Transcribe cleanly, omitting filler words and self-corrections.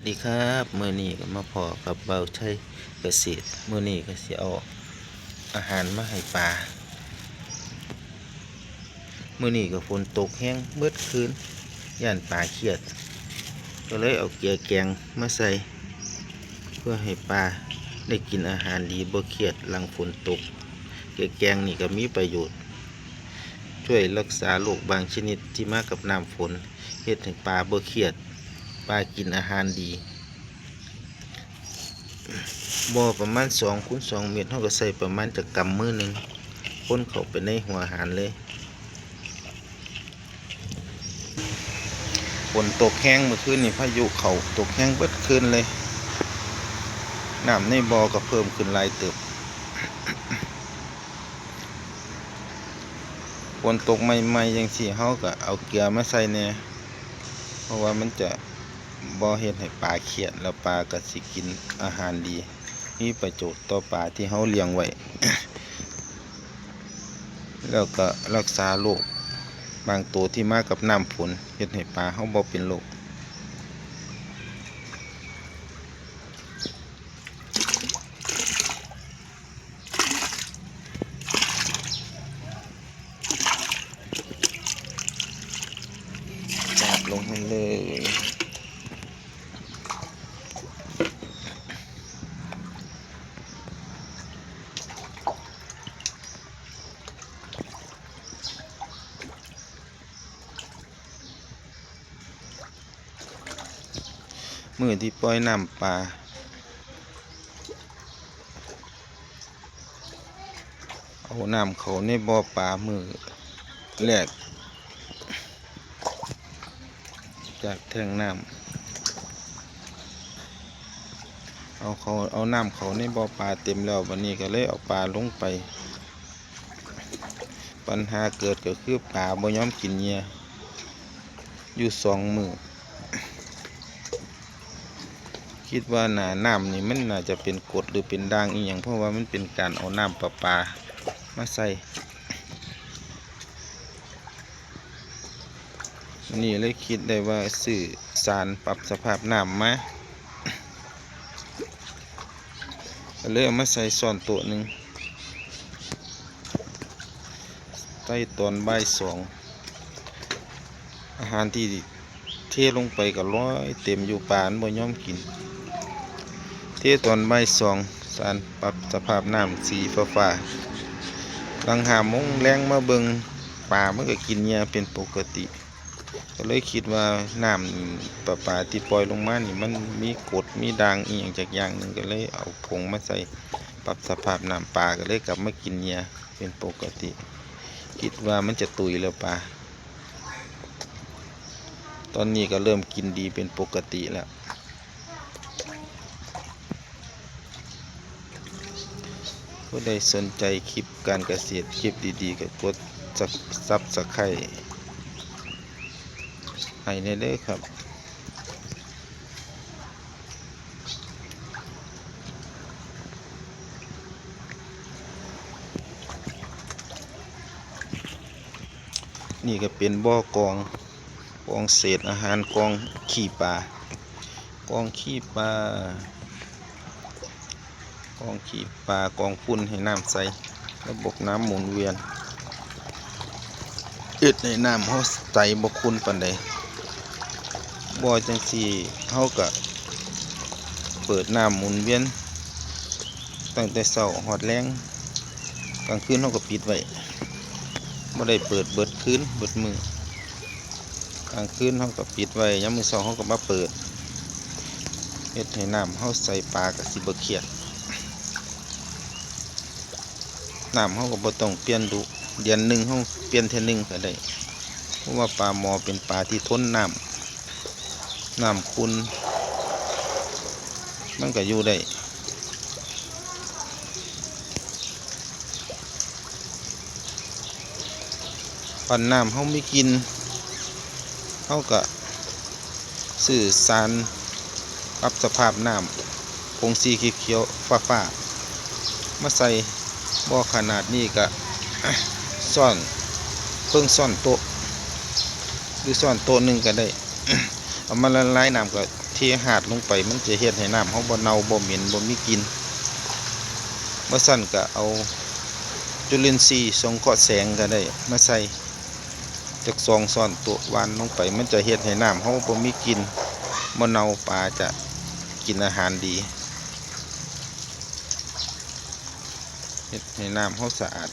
ดีครับมื้อนี้ก็มาพอกับเบาใช้เกษตรมื้อนี้ก็สิเอาอาหารมาให้ปลามื้อนี้ก็ฝนตกแห้งเบิดคืนย่านปลาเครียดก็เลยเอาเกลือแกงมาใส่เพื่อให้ปลาได้กินอาหารดีบ่เครียดหลังฝนตกเกลือแกงนี่ก็มีประโยชน์ช่วยรักษาโรคบางชนิดที่มากับน้ำฝนเฮ็ดให้ปลาบ่เครียดปลากินอาหารดีบ่อประมาณ2 x 2 เมตรเราก็ใส่ประมาณจะกำมือหนึ่งพ่นเข้าไปในหัวอาหารเลยฝนตกแห้งเมื่อคืนนี่พายุเข้าตกแห้งเบิดคืนเลยน้ำในบ่อก็เพิ่มขึ้นหลายเติบฝนตกใหม่ๆจังซี่เฮาก็เอาเกลือมาใส่แหน่เพราะว่ามันจะบ่เฮ็ดให้ปลาเครียดแล้วปลาก็สิกินอาหารดีมีประโยชน์ต่อปลาที่เฮาเลี้ยงไว้ แล้วก็รักษาโรคบางตัวที่มากับน้ำฝนเฮ็ดให้ปลาเฮาบ่เป็นโรคจับลงให้เลยมื้อที่ปล่อยน้ำปลาเอาน้ำเข้าในบ่อปลามื้อแรกจากแท่งน้ำเอาน้ำเข้าในบ่อปลาเต็มแล้ววันนี้ก็เลยเอาปลาลงไปปัญหาเกิดก็คือปลาบ่ยอมกินเหยื่ออยู่2 มื้อคิดว่าน้ำนี่มันน่าจะเป็นกรดหรือเป็นด่างอีหยังเพราะว่ามันเป็นการเอาน้ำประปามาใส่นี่เลยคิดได้ว่าซื้อสารปรับสภาพน้ำมาก็เลยเอามาใส่ส่วนตัวหนึ่งใต้ตอนบ่าย2อาหารที่เทลงไปก็ร้อยเต็มอยู่ปานบ่ยอมกินเทตอนบ่าย2สารปรับสภาพน้ำสีฟ้าหลัง5 โมงแรงมาเบิ่งปลามันก็กินเหยื่อเป็นปกติก็เลยคิดว่าน้ำประปาที่ปล่อยลงมานี่มันมีกรดมีด่างอีหยังจากอย่างหนึ่งก็เลยเอาผงมาใส่ปรับสภาพน้ำปลาก็เลยกลับมากินเหยื่อเป็นปกติคิดว่ามันจะตุยแล้วปลาตอนนี้ก็เริ่มกินดีเป็นปกติแล้วผู้ใดสนใจคลิปการเกษตรคลิปดีๆก็กดซับสไครต์ให้ในเด้อครับนี่ก็เป็นบ่อกองเศษอาหารกองขี้ปลากองขี้ปลากองขี้ปลากองฝุ่นให้น้ำใสระบบน้ำหมุนเวียนอึดในน้ำเขาใสบ่ขุ่นปานใดบ่จังซี่เขาก็เปิดน้ำหมุนเวียนตั้งแต่เช้าฮอดแลงกลางคืนเขาก็ปิดไว้บ่ได้เปิดเบิดคืนเบิดมื้อกลางคืนเขาก็ปิดไว้ยามมื้อเช้าเขาก็มาเปิดเฮ็ดให้น้ำเขาใส่ปลาก็สิบ่เครียดน้ำเขาก็บ่ต้องเปลี่ยนดุเดือนหนึ่งเขาเปลี่ยนเทื่อนึงก็ได้เพราะว่าปลาหมอเป็นปลาที่ทนน้ำขุ่นมันก็อยู่ได้ปันน้ำเขาไม่กินเขาก็ซื้อสารปรับสภาพน้ำผงสีเขียวฟ้ามาใส่บ่อขนาดนี้ก็ซ่อนเพิ่งซ่อนโต๊ะหรือซ่อนโต๊ะหนึ่งก็ได้ เอามาละลายน้ำก็ เทหาดลงไปมันจะเฮ็ดให้น้ำเฮาบ่เน่าบ่เหม็นบ่มีกลิ่นเมื่อสั่นก็เอาจุลินทรีย์สังเคราะห์แสงก็ได้มาใส่จัก2 ช้อนโต๊ะหวานลงไปมันจะเฮ็ดให้น้ำเฮาบ่มีกลิ่นบ่เน่าปลาจะกินอาหารดีเฮ็ดให้น้ำเฮาสะอาด